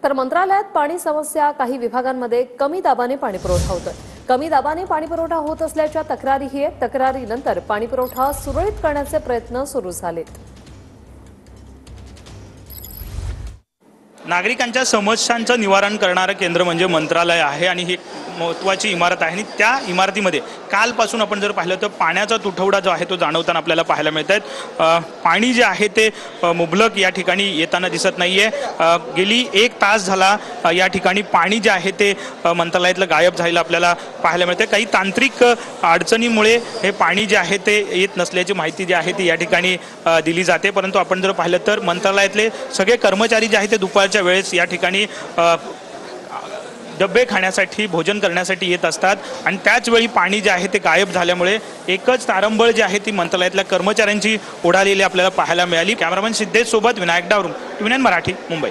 तर मंत्रालयात पाणी समस्या, काही विभागांमध्ये कमी दाबाने पाणी पुरवठा होतोय। कमी दाबाने पाणी पुरवठा होत असल्याच्या तक्रारीही आहेत। तक्रारीनंतर पाणी पुरवठा सुरळीत करण्याचे प्रयत्न सुरू झालेत। नागरिकांच्या समस्यांचं निवारण करणारं केंद्र म्हणजे मंत्रालय आहे आणि ही महत्त्वाची इमारत आहे आणि त्या इमारतीमध्ये कालपासून आपण जर पाहिलं तर पाण्याचा तुटवडा जो आहे तो जाणवताना आपल्याला पाहायला मिळत आहे। पाणी जे आहे ते मुबलक या ठिकाणी येताना दिसत नाहीये। गेली 1 तास झाला या ठिकाणी पाणी जे आहे ते मंत्रालयातलं गायब झालेलं आपल्याला पाहायला मिळते। काही तांत्रिक अडचणीमुळे हे पाणी जे आहे ते येत नसल्याची माहिती जी आहे ती या ठिकाणी दिली जाते। परंतु आपण जर पाहिलं तर मंत्रालयातले सगळे कर्मचारी जे आहेत ते दुपारच्या वेळेस या ठिकाणी डब्बे खाण्यासाठी, भोजन करण्यासाठी येत असतात आणि त्याच वेळी पाणी जे आहे ते गायब झाल्यामुळे एकच तारंबळ जी आहे ती मंत्रालयातल्या कर्मचाऱ्यांची उडालेली आपल्याला पाहायला मिळाली। कॅमेरामन सिद्धेश सोबत विनायक डावरुंग, TVN मराठी, मुंबई।